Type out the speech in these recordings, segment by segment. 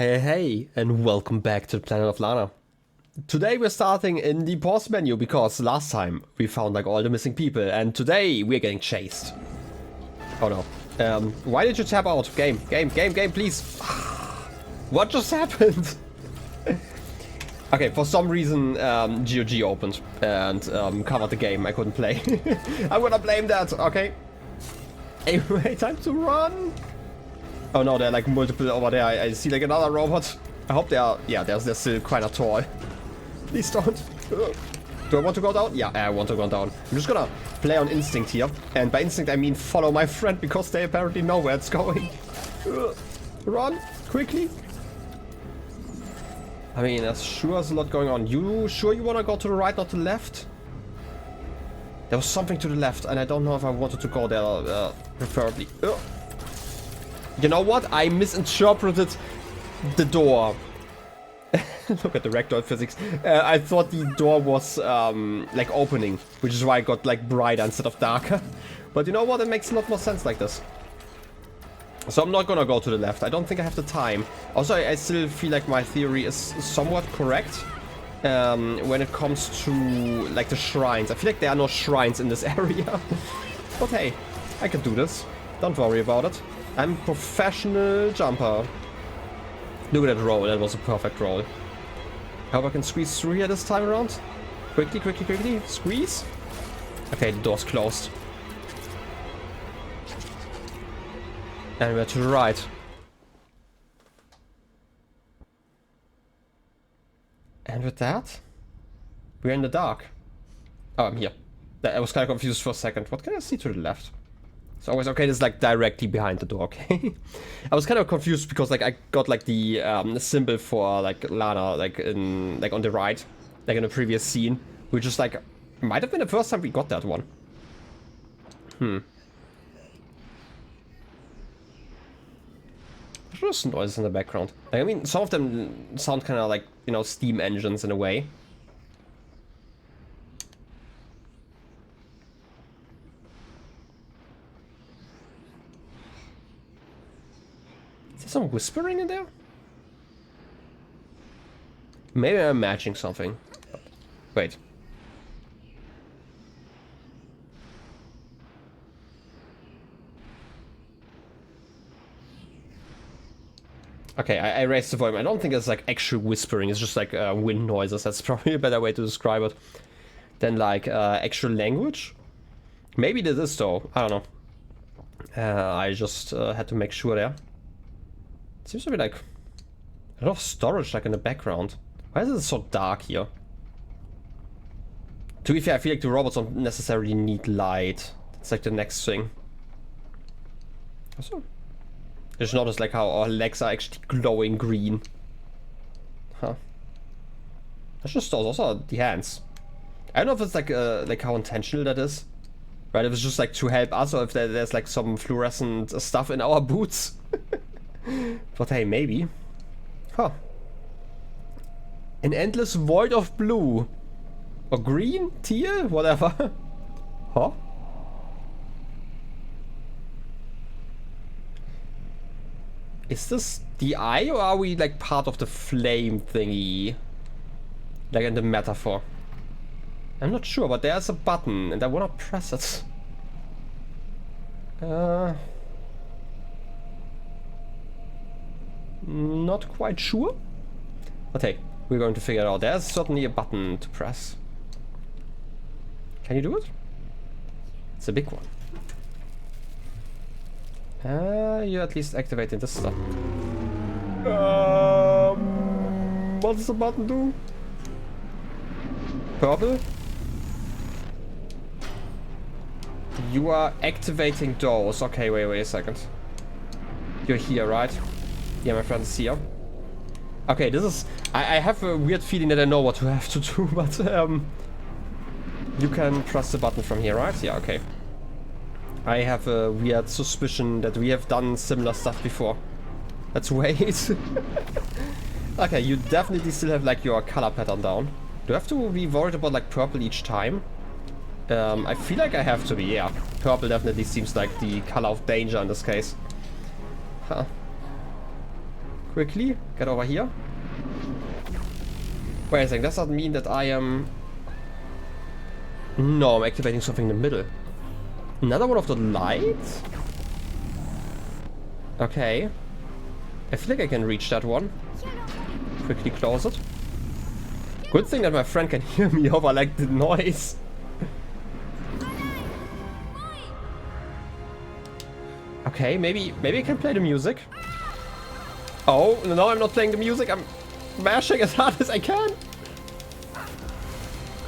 Hey, and welcome back to the planet of Lana. Today we're starting in the pause menu because last time we found like all the missing people and today we're getting chased. Oh no. Why did you tap out? Game, please. What just happened? Okay, for some reason GOG opened and covered the game. I couldn't play. I'm gonna blame that, okay? Anyway, time to run. Oh no, there are like multiple over there. I see like another robot. I hope they are, yeah, they're still quite a tall. Please don't. Do I want to go down? Yeah, I want to go down. I'm just gonna play on instinct here. And by instinct I mean follow my friend because they apparently know where it's going. Run, quickly. I mean, there's sure is a lot going on. You sure you wanna go to the right, not to the left? There was something to the left and I don't know if I wanted to go there, preferably. You know what? I misinterpreted the door. Look at the ragdoll physics. I thought the door was like opening, which is why I got like brighter instead of darker. But you know what? It makes a lot more sense like this. So I'm not gonna go to the left. I don't think I have the time. Also, I still feel like my theory is somewhat correct when it comes to like the shrines. I feel like there are no shrines in this area. But hey, I can do this. Don't worry about it. I'm a professional jumper. Look at that roll. That was a perfect roll. Hope I can squeeze through here this time around. Quickly. Squeeze. Okay, the door's closed. And we're to the right. And with that, we're in the dark. Oh, I'm here. I was kind of confused for a second. What can I see to the left? It's always okay. This is like directly behind the door. Okay. I was kind of confused because like I got like the symbol for like Lana like on the right, like in the previous scene, which is like might have been the first time we got that one. There's noise in the background. Like, I mean, some of them sound kind of like, you know, steam engines in a way. Some whispering in there? Maybe I'm matching something. Wait. Okay, I raised the volume. I don't think it's like actual whispering. It's just like wind noises. That's probably a better way to describe it than like actual language. Maybe this is though. I don't know. I just had to make sure there. Seems to be like a lot of storage like in the background. Why is it so dark here? To be fair, I feel like the robots don't necessarily need light. That's like the next thing. Also, I just noticed like how our legs are actually glowing green. Huh. That's just also the hands. I don't know if it's like how intentional that is. Right, if it's just like to help us or if there's like some fluorescent stuff in our boots. But hey, maybe. Huh. An endless void of blue. Or green? Teal? Whatever. Huh? Is this the eye or are we like part of the flame thingy? Like in the metaphor. I'm not sure, but there's a button and I wanna press it. Not quite sure. But hey, we're going to figure it out. There's certainly a button to press. Can you do it? It's a big one. You're at least activating this stuff. What does the button do? Purple? You are activating those. Okay, wait a second. You're here, right? Yeah, my friend is here. Okay, this is... I have a weird feeling that I know what to have to do, but you can press the button from here, right? Yeah, okay. I have a weird suspicion that we have done similar stuff before. Let's wait. Okay, you definitely still have like your color pattern down. Do I have to be worried about like purple each time? I feel like I have to be, yeah. Purple definitely seems like the color of danger in this case. Huh. Quickly, get over here. Wait a second, does that mean that I am... No, I'm activating something in the middle. Another one of the lights? Okay. I feel like I can reach that one. Quickly close it. Good thing that my friend can hear me over like the noise. Okay, maybe I can play the music. Oh, no, I'm not playing the music. I'm mashing as hard as I can.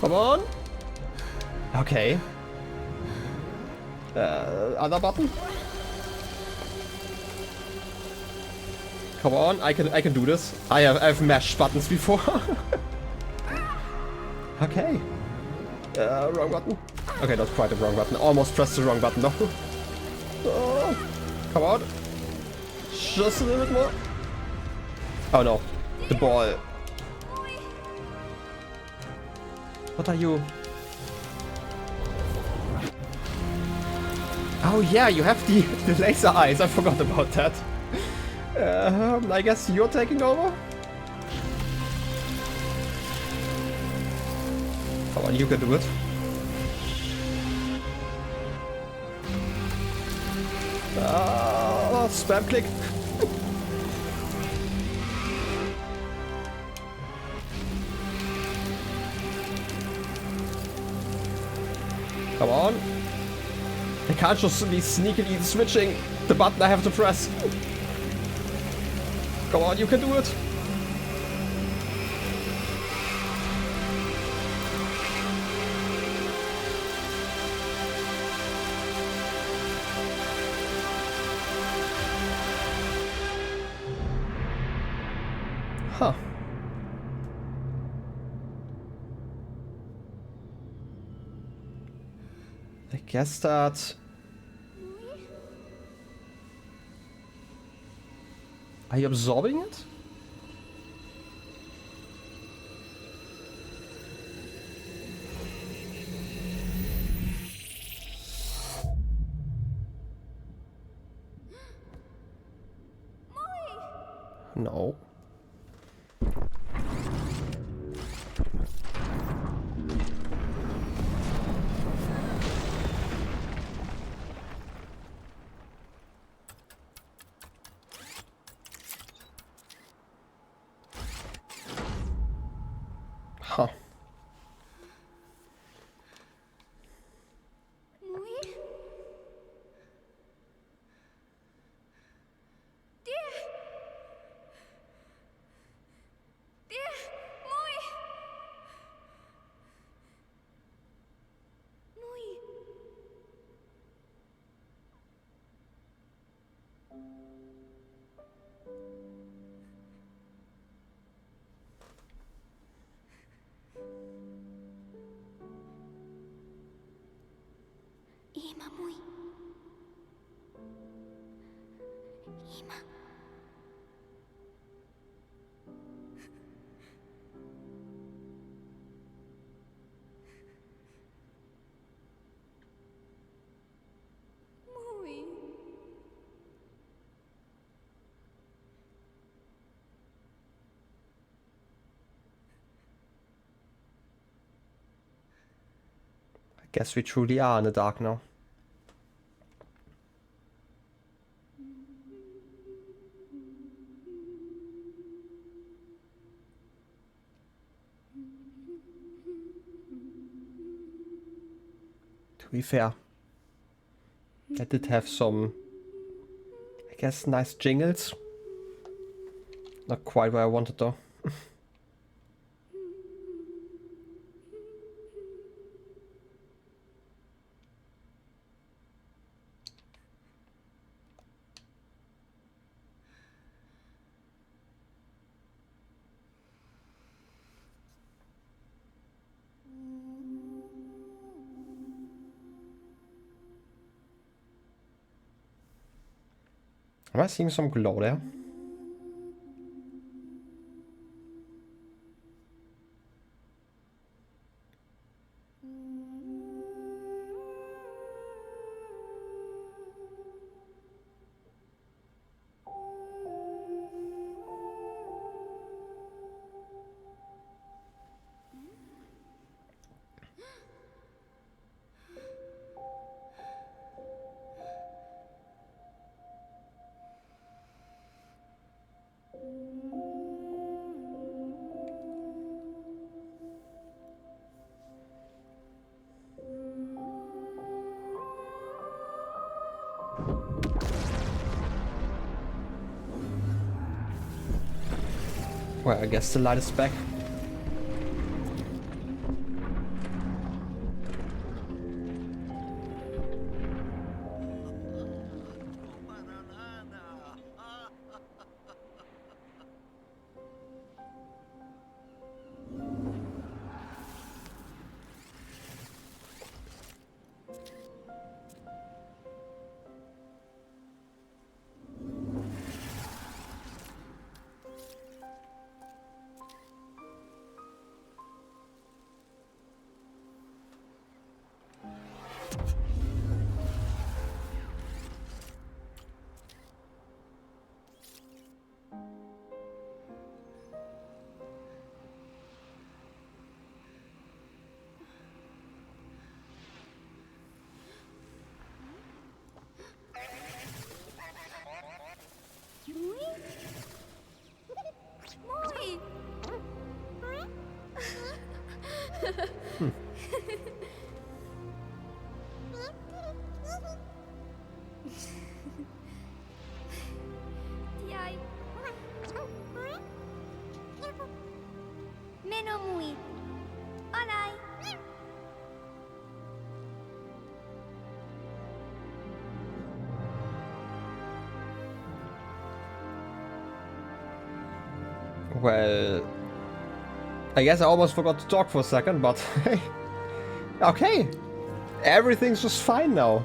Come on. Okay. Other button. Come on, I can do this. I've mashed buttons before. Okay. Wrong button. Okay, that's quite the wrong button. Almost pressed the wrong button though. Oh, come on. Just a little bit more. Oh no. The ball. What are you? Oh yeah, you have the laser eyes. I forgot about that. I guess you're taking over? Come on, you can do it. Spam click. Come on. I can't just be sneakily switching the button I have to press. Come on, you can do it. Huh. I guess that... Are you absorbing it? No. Huh. Guess we truly are in the dark now. To be fair, I did have some, I guess, nice jingles. Not quite where I wanted though. Am I seeing some glow there? Well, I guess the light is back. Well, I guess I almost forgot to talk for a second, but hey, okay, everything's just fine now.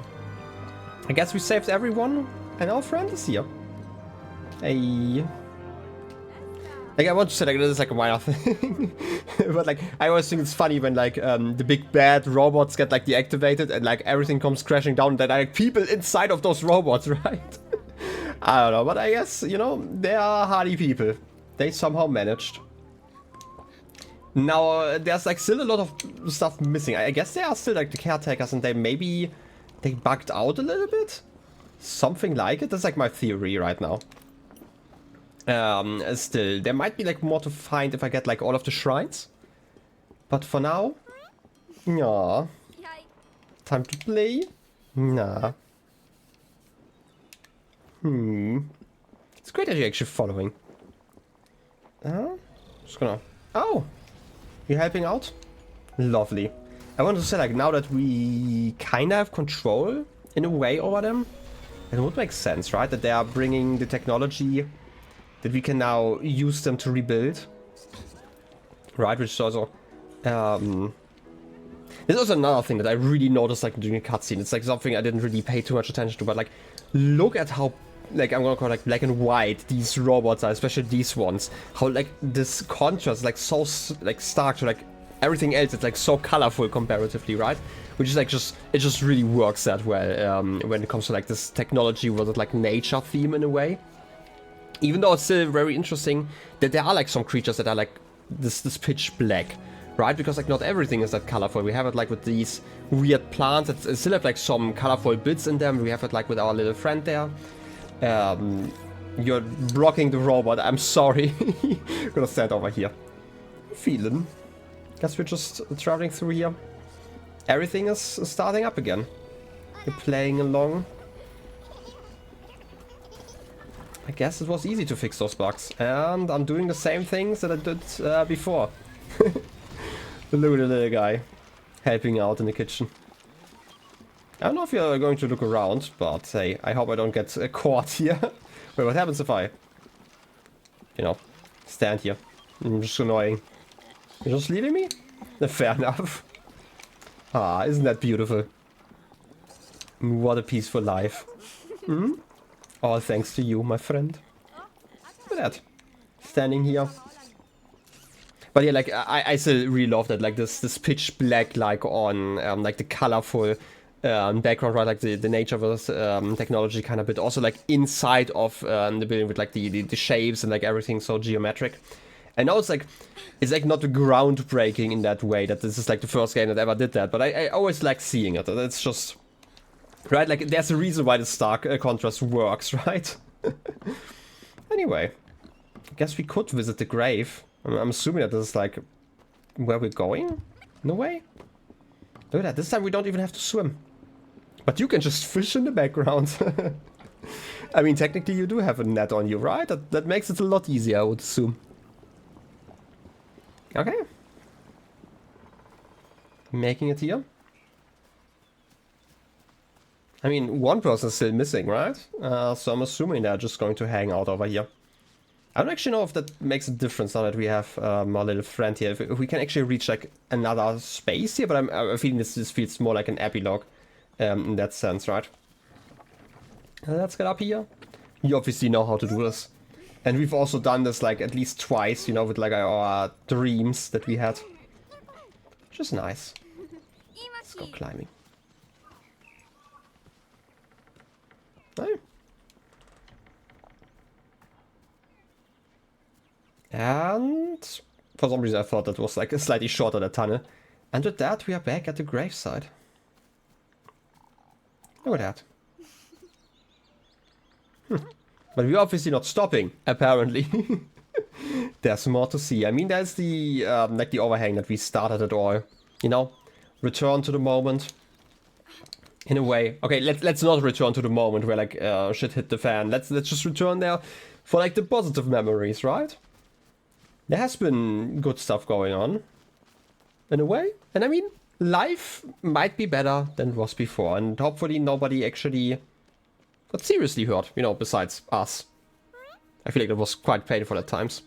I guess we saved everyone, and our friend is here. Hey. Like, I want to say, like, this is like a minor thing, but like, I always think it's funny when like the big bad robots get like deactivated and like everything comes crashing down, and there are like people inside of those robots, right? I don't know, but I guess, you know, they are hardy people. They somehow managed. Now, there's like still a lot of stuff missing. I guess they are still like the caretakers, and they bugged out a little bit? Something like it? That's like my theory right now. Still, there might be like more to find if I get like all of the shrines. But for now, yeah. Time to play? Nah. It's great that you're actually following. Just gonna... Oh! You're helping out? Lovely. I want to say, like, now that we kinda have control, in a way, over them, it would make sense, right? That they are bringing the technology, that we can now use them to rebuild. Right, which is also... There's also another thing that I really noticed, like, during a cutscene. It's, like, something I didn't really pay too much attention to, but, like, look at how... Like, I'm gonna call it like black and white these robots are, especially these ones. How like this contrast is like so like stark to like everything else. It's like so colorful comparatively, right? Which is like it just really works that well when it comes to like this technology with like nature theme in a way. Even though it's still very interesting that there are like some creatures that are like this pitch black, right? Because like not everything is that colorful. We have it like with these weird plants that still have like some colorful bits in them. We have it like with our little friend there. You're blocking the robot. I'm sorry. Gonna stand over here. Feeling. Guess we're just traveling through here. Everything is starting up again. You're playing along. I guess it was easy to fix those bugs. And I'm doing the same things that I did before. Look at the little guy helping out in the kitchen. I don't know if you're going to look around, but hey, I hope I don't get caught here. Wait, what happens if I, you know, stand here? I'm just annoying. You're just leaving me? Fair enough. Ah, isn't that beautiful? What a peaceful life. All thanks to you, my friend. Look at that. Standing here. But yeah, like, I still really love that, like, this pitch black, like, on, like, the colorful... background, right, like the nature versus technology kind of bit, also like inside of the building with like the shapes and like everything so geometric. I know it's like not groundbreaking in that way, that this is like the first game that ever did that, but I always like seeing it. It's just, right, like there's a reason why the stark contrast works, right? Anyway, I guess we could visit the grave. I'm assuming that this is like where we're going, in a way. Look at that, this time we don't even have to swim. But you can just fish in the background. I mean, technically you do have a net on you, right? That makes it a lot easier, I would assume. Okay. Making it here. I mean, one person is still missing, right? So I'm assuming they're just going to hang out over here. I don't actually know if that makes a difference now that we have our little friend here. If we can actually reach like another space here, but I'm feeling this feels more like an epilogue in that sense, right? Let's get up here. You obviously know how to do this. And we've also done this like at least twice, you know, with like our dreams that we had. Which is nice. Let's go climbing. No. And for some reason I thought that was like a slightly shorter the tunnel. And with that we are back at the graveside. Look at that. But we're obviously not stopping, apparently. There's more to see. I mean, there's the like the overhang that we started it all. You know, return to the moment. In a way. Okay, let's not return to the moment where like shit hit the fan. Let's just return there for like the positive memories, right? There has been good stuff going on. In a way. And I mean, life might be better than it was before. And hopefully nobody actually got seriously hurt, you know, besides us. I feel like it was quite painful at times.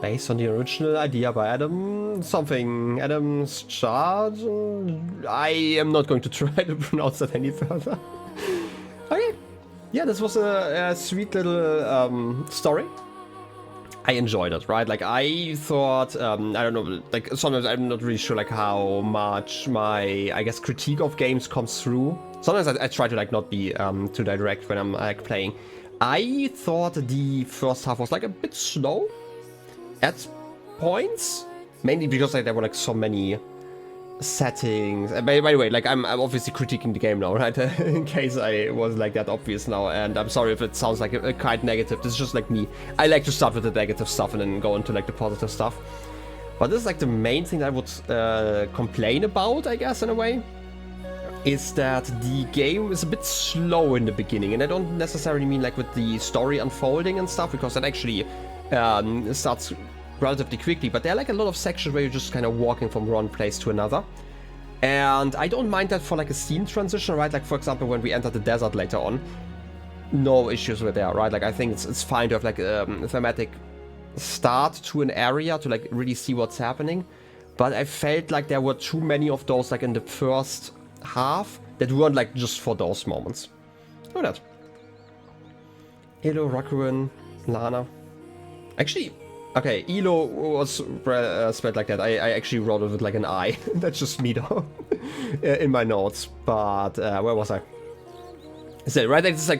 Based on the original idea by Adam's charge. I am not going to try to pronounce that any further. Okay. Yeah, this was a sweet little story. I enjoyed it, right? Like, I thought, I don't know, like, sometimes I'm not really sure, like, how much my, I guess, critique of games comes through. Sometimes I try to, like, not be too direct when I'm, like, playing. I thought the first half was, like, a bit slow at points, mainly because like there were like so many settings. By the way, like I'm obviously critiquing the game now, right? In case I was like that obvious now, and I'm sorry if it sounds like a quite negative. This is just like me. I like to start with the negative stuff and then go into like the positive stuff. But this is like the main thing I would complain about, I guess, in a way, is that the game is a bit slow in the beginning, and I don't necessarily mean like with the story unfolding and stuff, because that actually starts relatively quickly, but there are like a lot of sections where you're just kind of walking from one place to another. And I don't mind that for like a scene transition, right? Like for example, when we enter the desert later on, no issues with that, right? Like I think it's fine to have like a thematic start to an area to like really see what's happening. But I felt like there were too many of those like in the first half that weren't like just for those moments. Look at that. Elo, Rakuin, Lana. Actually, okay, Elo was spelled like that. I actually wrote it with like an I. That's just me though. In my notes. But where was I? So, right, this is like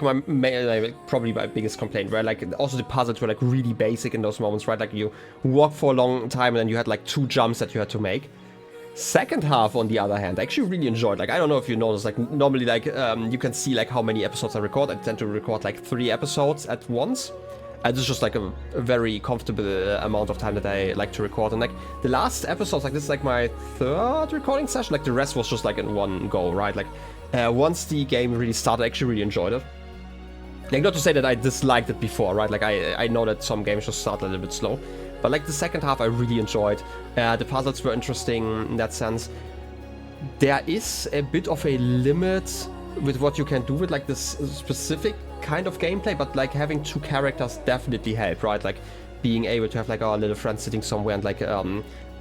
probably my biggest complaint, right? Like also the puzzles were like really basic in those moments, right? Like you walk for a long time and then you had like 2 jumps that you had to make. Second half, on the other hand, I actually really enjoyed. Like I don't know if you noticed, like normally like you can see like how many episodes I record. I tend to record like 3 episodes at once. This is just like a very comfortable amount of time that I like to record. And like the last episodes, like this is like my 3rd recording session. Like the rest was just like in one go, right? Like once the game really started, I actually really enjoyed it. Like not to say that I disliked it before, right? Like I know that some games just start a little bit slow. But like the second half I really enjoyed. The puzzles were interesting in that sense. There is a bit of a limit with what you can do with like this specific kind of gameplay, but like having 2 characters definitely helped, right? Like being able to have like our little friend sitting somewhere and like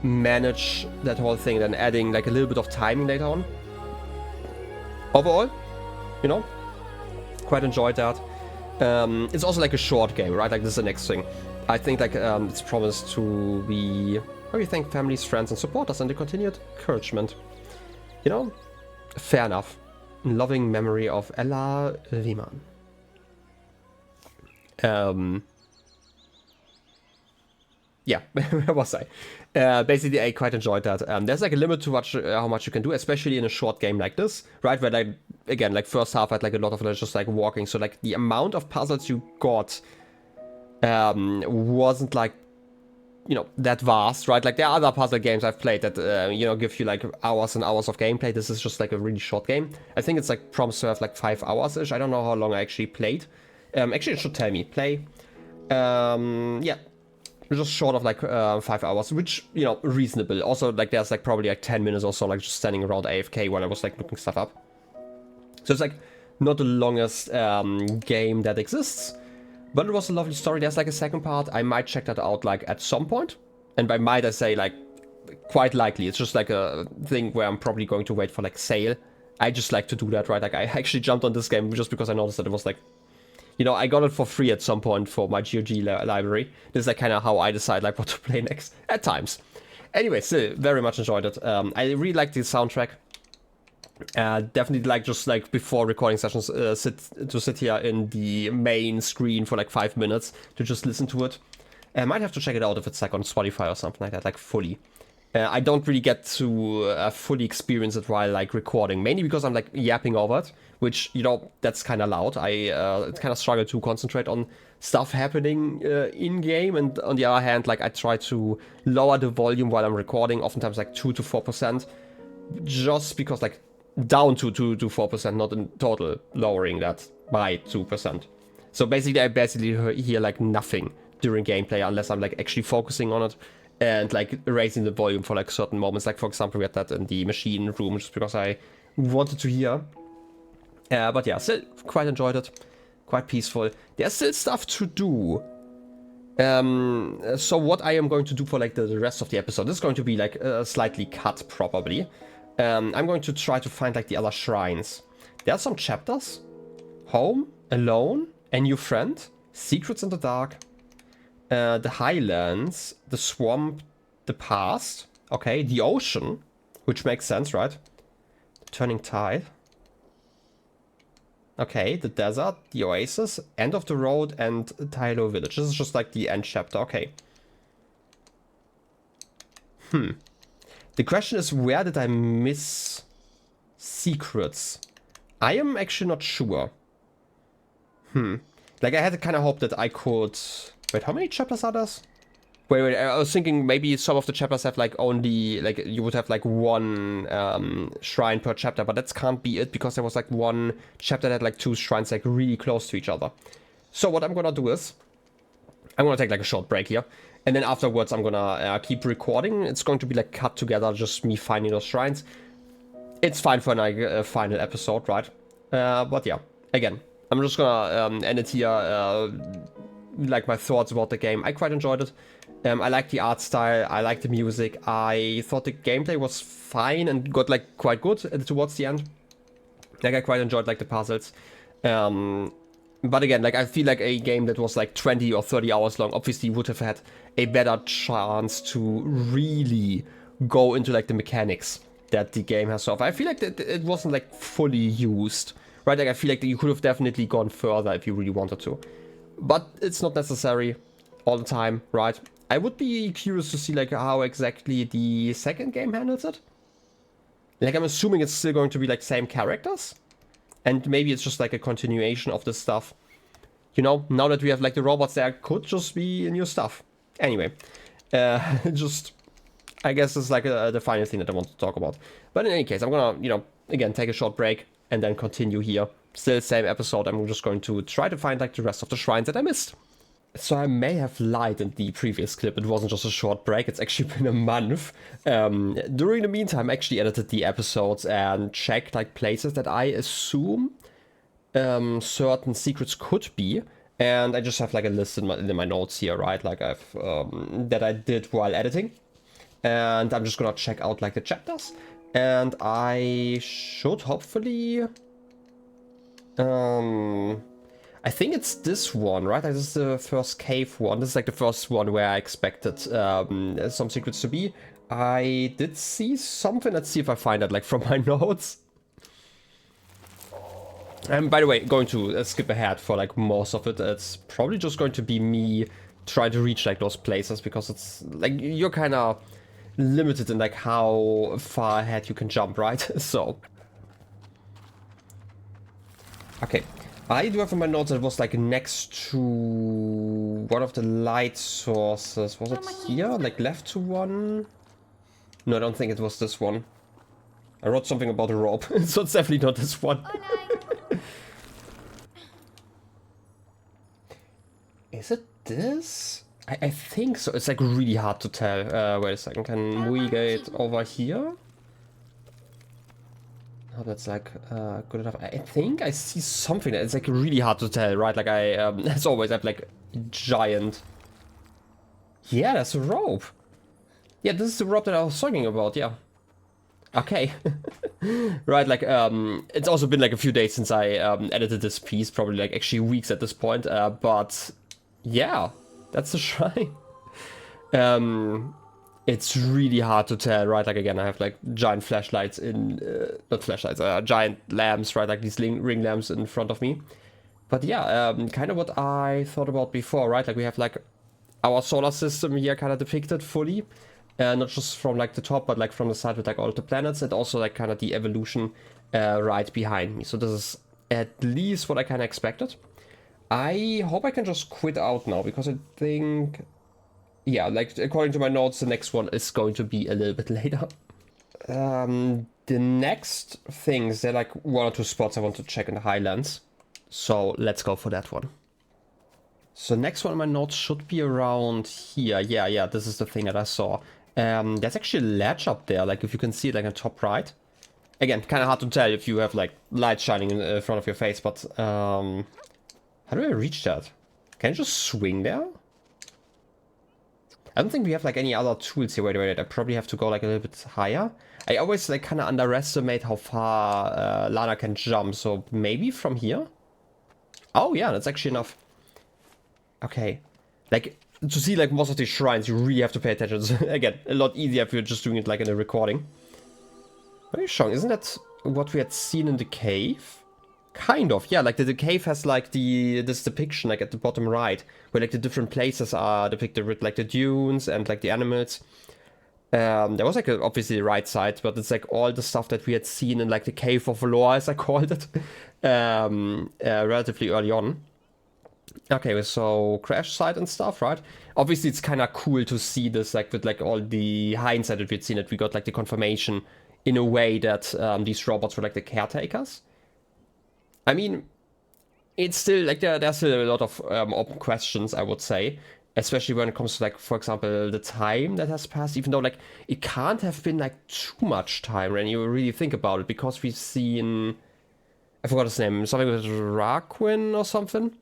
manage that whole thing, and then adding like a little bit of timing later on. Overall, you know, quite enjoyed that. It's also like a short game, right? Like this is the next thing. I think like it's promised to be where we thank families, friends, and supporters and the continued encouragement. You know, fair enough. In loving memory of Ella Riemann. Yeah, where was I? Basically, I quite enjoyed that. There's like a limit to how much you can do, especially in a short game like this, right? Where like, again, like first half I had like a lot of just like walking. So like the amount of puzzles you got wasn't like, you know, that vast, right? Like there are other puzzle games I've played that, you know, give you like hours and hours of gameplay. This is just like a really short game. I think it's like promised to have like 5 hours-ish. I don't know how long I actually played. Actually, it should tell me. Play. Yeah. Just short of like 5 hours, which, you know, reasonable. Also, like there's like probably like 10 minutes or so, like just standing around AFK while I was like looking stuff up. So it's like not the longest game that exists. But it was a lovely story. There's like a second part. I might check that out like at some point. And by might I say like quite likely. It's just like a thing where I'm probably going to wait for like sale. I just like to do that, right? Like I actually jumped on this game just because I noticed that it was like, you know, I got it for free at some point for my GOG library. This is like kind of how I decide like what to play next at times. Anyway, still very much enjoyed it. I really like the soundtrack. Definitely like just like before recording sessions, sit here in the main screen for like 5 minutes to just listen to it. I might have to check it out if it's like on Spotify or something like that, like fully. I don't really get to fully experience it while like recording, mainly because I'm like yapping over it, which, you know, that's kind of loud. I kind of struggle to concentrate on stuff happening in game, and on the other hand, like I try to lower the volume while I'm recording, oftentimes like 2 to 4%, just because like down to 4%, not in total lowering that by 2%. So basically I hear like nothing during gameplay unless I'm like actually focusing on it and like raising the volume for like certain moments. Like for example, we had that in the machine room just because I wanted to hear. But yeah, still quite enjoyed it. Quite peaceful. There's still stuff to do. So what I am going to do for like the rest of the episode, this is going to be like slightly cut probably. I'm going to try to find like the other shrines. There are some chapters. Home, Alone, A New Friend, Secrets in the Dark, the Highlands, the Swamp, the Past, okay, the Ocean, which makes sense, right? Turning Tide. Okay, the Desert, the Oasis, End of the Road, and Tylo Village. This is just like the end chapter, okay. The question is, where did I miss secrets? I am actually not sure. Like, I had kind of hoped that I could... Wait, how many chapters are there? Wait, I was thinking maybe some of the chapters have, like, only... Like, you would have, like, one shrine per chapter, but that can't be it, because there was, like, one chapter that had, like, 2 shrines, like, really close to each other. So what I'm gonna do is... I'm gonna take, like, a short break here. And then afterwards, I'm gonna keep recording. It's going to be, like, cut together, just me finding those shrines. It's fine for a final episode, right? But yeah, again, I'm just gonna end it here, like my thoughts about the game. I quite enjoyed it. I like the art style, I like the music. I thought the gameplay was fine and got like quite good towards the end. Like I quite enjoyed like the puzzles. But again, like I feel like a game that was like 20 or 30 hours long obviously would have had a better chance to really go into like the mechanics that the game has to offer. I feel like that it wasn't like fully used, right? Like I feel like you could have definitely gone further if you really wanted to. But it's not necessary all the time, right? I would be curious to see like how exactly the second game handles it. Like I'm assuming it's still going to be like same characters. And maybe it's just like a continuation of this stuff. You know, now that we have like the robots, there could just be new stuff. Anyway, just, I guess it's like the final thing that I want to talk about. But in any case, I'm gonna, you know, again, take a short break and then continue here. Still same episode. I'm just going to try to find like the rest of the shrines that I missed. So I may have lied in the previous clip. It wasn't just a short break. It's actually been a month. During the meantime, I actually edited the episodes and checked like places that I assume certain secrets could be. And I just have like a list in my notes here, right? Like I've that I did while editing. And I'm just gonna check out like the chapters. And I should hopefully... I think it's this one, right? This is the first cave one. This is like the first one where I expected some secrets to be. I did see something. Let's see if I find it like from my notes. And by the way, going to skip ahead for like most of it. It's probably just going to be me trying to reach like those places because it's like you're kind of limited in like how far ahead you can jump, right? So okay, I do have in my notes that it was like next to one of the light sources. Was it here? Like left to one? No, I don't think it was this one. I wrote something about a rope, so it's definitely not this one. Is it this? I think so. It's like really hard to tell. Wait a second. Can we get over here? Oh, that's like good enough. I think I see something. It's like really hard to tell, right? Like I, as always, I have like giant. Yeah, that's a rope. Yeah, this is the rope that I was talking about. Yeah. Okay. Right, like it's also been like a few days since I edited this piece, probably like actually weeks at this point. But yeah, that's the shrine. It's really hard to tell, right? Like again, I have like giant flashlights in, not flashlights, giant lamps, right? Like these ring lamps in front of me. But yeah, kind of what I thought about before, right? Like we have like our solar system here kind of depicted fully. Not just from like the top, but like from the side with like all the planets, and also like kind of the evolution right behind me. So this is at least what I kind of expected. I hope I can just quit out now, because I think, yeah, like according to my notes, the next one is going to be a little bit later. The next things, there are like one or two spots I want to check in the Highlands. So let's go for that one. So next one in my notes should be around here. Yeah, this is the thing that I saw. There's actually a ledge up there, like if you can see it like on top right. Again, kind of hard to tell if you have like light shining in front of your face, but how do I reach that? Can I just swing there? I don't think we have like any other tools here. Wait, I probably have to go like a little bit higher. I always like kind of underestimate how far Lana can jump, so maybe from here? Oh yeah, that's actually enough. Okay, like to see like most of these shrines, you really have to pay attention. It's, again, a lot easier if you're just doing it like in a recording. Very strong. Isn't that what we had seen in the cave? Kind of, yeah. Like the cave has like this depiction like at the bottom right, where like the different places are depicted with like the dunes and like the animals. There was like obviously the right side, but it's like all the stuff that we had seen in like the cave of lore, as I called it, relatively early on. Okay, so crash site and stuff, right? Obviously, it's kind of cool to see this, like with like all the hindsight that we'd seen it. We got like the confirmation in a way that these robots were like the caretakers. I mean, it's still like there's still a lot of open questions, I would say, especially when it comes to like, for example, the time that has passed. Even though like it can't have been like too much time when you really think about it, because we've seen, I forgot his name, something with Raquin or something.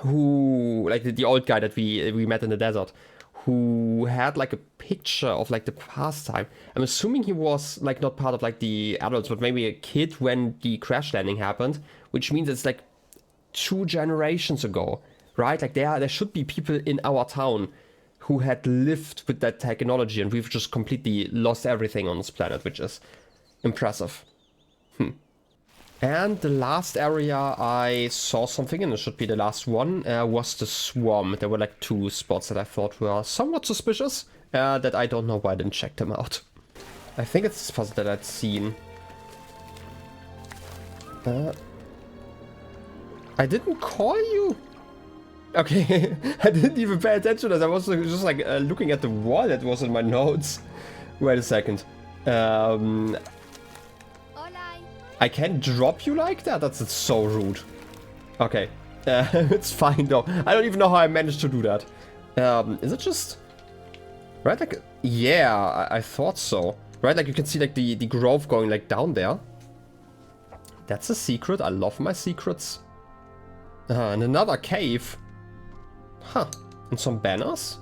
Who, like the old guy that we met in the desert, who had like a picture of like the past time. I'm assuming he was like not part of like the adults, but maybe a kid when the crash landing happened, which means it's like 2 generations ago, right? Like there should be people in our town who had lived with that technology, and we've just completely lost everything on this planet, which is impressive. And the last area I saw something, and it should be the last one, was the swamp. There were like 2 spots that I thought were somewhat suspicious, that I don't know why I didn't check them out. I think it's this puzzle that I'd seen. I didn't call you? Okay, I didn't even pay attention to that. I was just like looking at the wall that was in my notes. Wait a second. I can't drop you like that? That's so rude. Okay. It's fine though. I don't even know how I managed to do that. Is it just... Right, like... Yeah, I thought so. Right, like you can see like the grove going like down there. That's a secret. I love my secrets. And another cave. Huh. And some banners.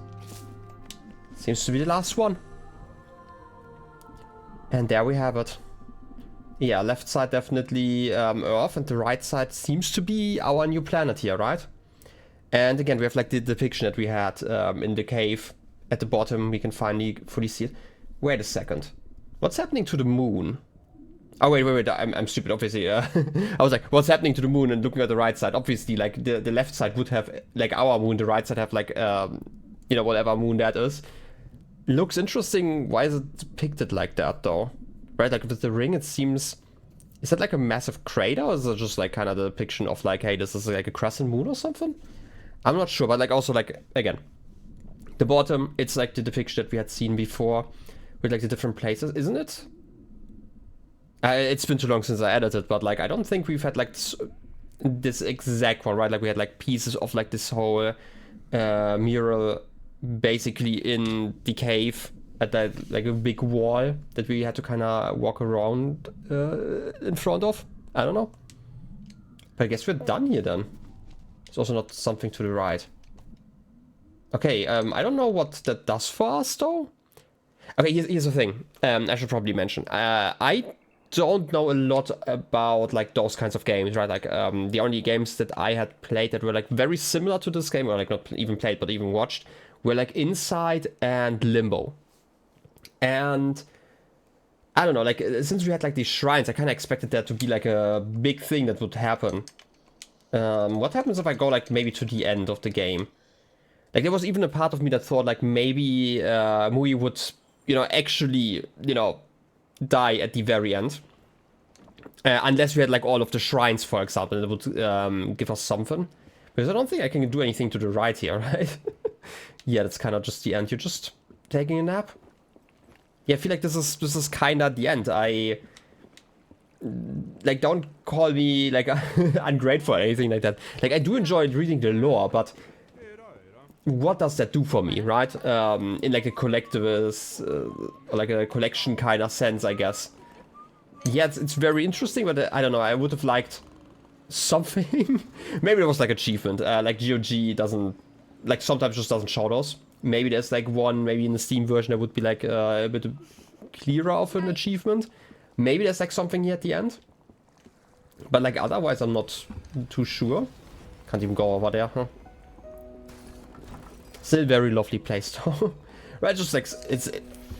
Seems to be the last one. And there we have it. Yeah, left side definitely Earth, and the right side seems to be our new planet here, right? And again, we have like the depiction that we had in the cave at the bottom. We can finally fully see it. Wait a second. What's happening to the moon? Oh, wait. I'm stupid, obviously. I was like, what's happening to the moon? And looking at the right side, obviously, like the left side would have like our moon. The right side have like, you know, whatever moon that is. Looks interesting. Why is it depicted like that though? Right, like with the ring, it seems... Is that like a massive crater, or is it just like kind of the depiction of like, hey, this is like a crescent moon or something? I'm not sure, but like also like, again, the bottom, it's like the depiction that we had seen before with like the different places, isn't it? It's been too long since I edited, but like I don't think we've had like this exact one, right? Like we had like pieces of like this whole mural basically in the cave at that like a big wall that we had to kind of walk around in front of. I don't know. But I guess we're done here then. It's also not something to the right. Okay, I don't know what that does for us though. Okay, here's the thing. I should probably mention. I don't know a lot about like those kinds of games, right? Like the only games that I had played that were like very similar to this game, or like not even played but even watched, were like Inside and Limbo. And I don't know, like since we had like these shrines, I kind of expected that to be like a big thing that would happen. What happens if I go like maybe to the end of the game? Like there was even a part of me that thought like maybe Mui would, you know, actually, you know, die at the very end. Unless we had like all of the shrines, for example, that would give us something. Because I don't think I can do anything to the right here, right? Yeah, that's kind of just the end. You're just taking a nap. Yeah, I feel like this is kind of the end. Like, don't call me like ungrateful or anything like that. Like, I do enjoy reading the lore, but what does that do for me, right? In like a collectibles, or like a collection kind of sense, I guess. Yeah, it's very interesting, but I don't know. I would have liked something. Maybe it was like achievement. Like GOG doesn't, like sometimes just doesn't show those. Maybe there's like one, maybe in the Steam version that would be like a bit clearer of an achievement. Maybe there's like something here at the end. But like otherwise I'm not too sure. Can't even go over there, huh? Still very lovely place though. Right, just like,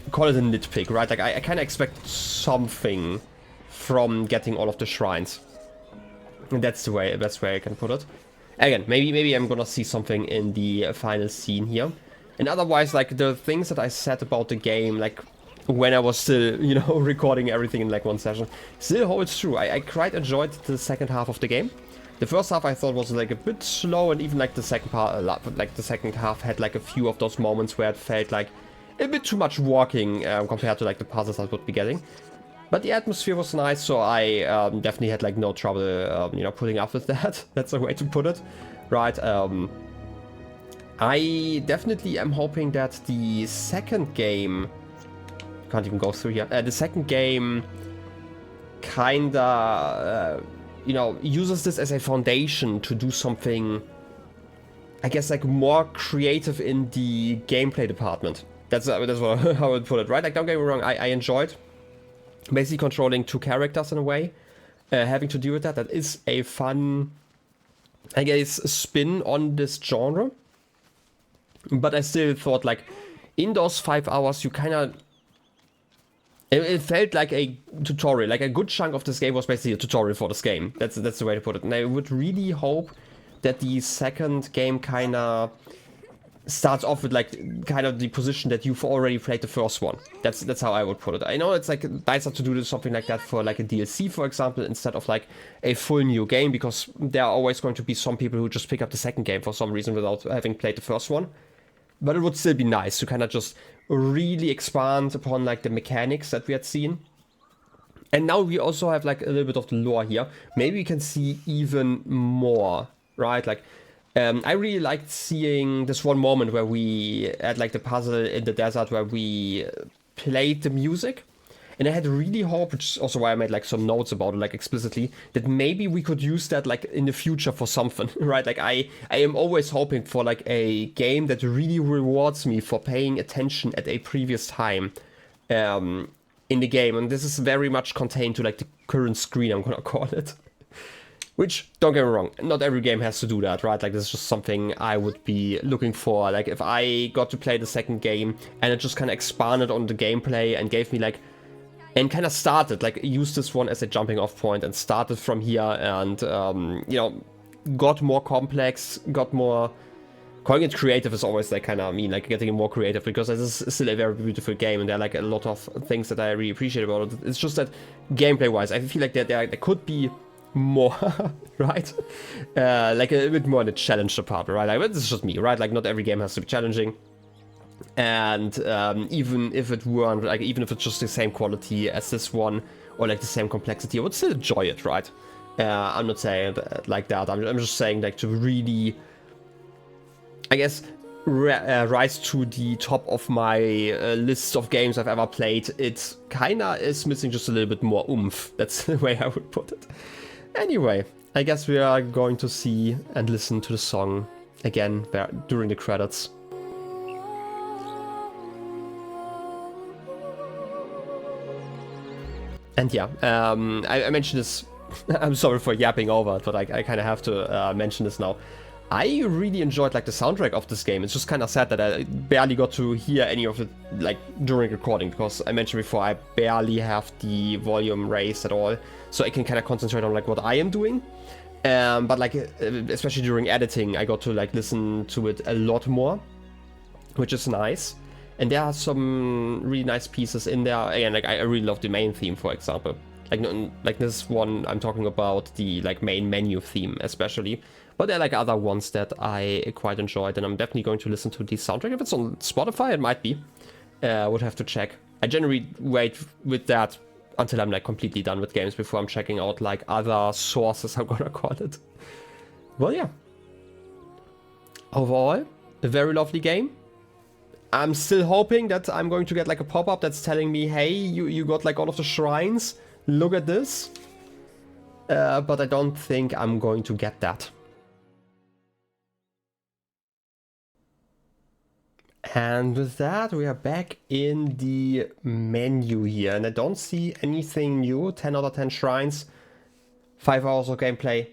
call it a nitpick, right? Like I kind of expect something from getting all of the shrines. And that's the way, best way I can put it. Again, maybe I'm gonna see something in the final scene here. And otherwise, like, the things that I said about the game, like, when I was still, you know, recording everything in, like, one session, still holds true. I quite enjoyed the second half of the game. The first half I thought was, like, a bit slow, and even, like, the second part, like, the second half had, like, a few of those moments where it felt, like, a bit too much walking compared to, like, the puzzles I would be getting. But the atmosphere was nice, so I definitely had, like, no trouble, you know, putting up with that. That's a way to put it, right? I definitely am hoping that the second game... Can't even go through here. The second game kinda, you know, uses this as a foundation to do something, I guess, like, more creative in the gameplay department. That's how I would put it, right? Like, don't get me wrong, I enjoyed basically controlling two characters in a way. Having to deal with that is a fun, I guess, spin on this genre. But I still thought, like, in those 5 hours, you kind of... It felt like a tutorial. Like, a good chunk of this game was basically a tutorial for this game. That's the way to put it. And I would really hope that the second game kind of starts off with, like, kind of the position that you've already played the first one. That's how I would put it. I know it's, like, nicer to do something like that for, like, a DLC, for example, instead of, like, a full new game, because there are always going to be some people who just pick up the second game for some reason without having played the first one. But it would still be nice to kind of just really expand upon, like, the mechanics that we had seen. And now we also have, like, a little bit of the lore here. Maybe we can see even more, right? Like, I really liked seeing this one moment where we had, like, the puzzle in the desert where we played the music. And I had really hoped, which is also why I made, like, some notes about it, like, explicitly, that maybe we could use that, like, in the future for something, right? Like, I am always hoping for, like, a game that really rewards me for paying attention at a previous time in the game. And this is very much contained to, like, the current screen, I'm gonna call it. Which, don't get me wrong, not every game has to do that, right? Like, this is just something I would be looking for. Like, if I got to play the second game and it just kind of expanded on the gameplay and gave me, like, and kind of started, like, used this one as a jumping off point and started from here and, you know, got more complex, got more calling it creative is always like kind of mean, like getting more creative, because this is still a very beautiful game, and there are like a lot of things that I really appreciate about it. It's just that gameplay-wise, I feel like there could be more, right? Like a bit more in the challenge department, right? Like, this is just me, right? Like, not every game has to be challenging. And even if it weren't, like, even if it's just the same quality as this one, or like the same complexity, I would still enjoy it, right? I'm not saying like that. I'm just saying like to really, I guess, rise to the top of my list of games I've ever played. It kinda is missing just a little bit more oomph. That's the way I would put it. Anyway, I guess we are going to see and listen to the song again during the credits. And yeah, I mentioned this. I'm sorry for yapping over it, but I kind of have to mention this now. I really enjoyed like the soundtrack of this game. It's just kind of sad that I barely got to hear any of it like during recording, because I mentioned before I barely have the volume raised at all, so I can kind of concentrate on like what I am doing. But like especially during editing, I got to like listen to it a lot more, which is nice. And there are some really nice pieces in there. Again, like I really love the main theme, for example. Like this one, I'm talking about the like main menu theme especially. But there are like other ones that I quite enjoyed, and I'm definitely going to listen to the soundtrack. If it's on Spotify, it might be. Would have to check. I generally wait with that until I'm like completely done with games before I'm checking out like other sources, I'm gonna call it. Well, yeah. Overall, a very lovely game. I'm still hoping that I'm going to get like a pop-up that's telling me, hey, you got like all of the shrines, look at this. But I don't think I'm going to get that. And with that, we are back in the menu here, and I don't see anything new. 10 out of 10 shrines, 5 hours of gameplay.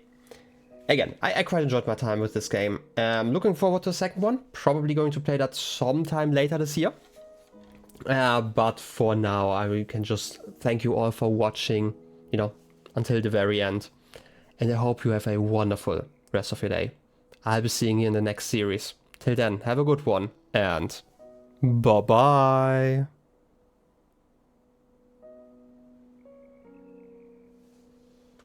Again, I quite enjoyed my time with this game. Looking forward to the second one. Probably going to play that sometime later this year. But for now, I can just thank you all for watching, you know, until the very end. And I hope you have a wonderful rest of your day. I'll be seeing you in the next series. Till then, have a good one, and bye-bye.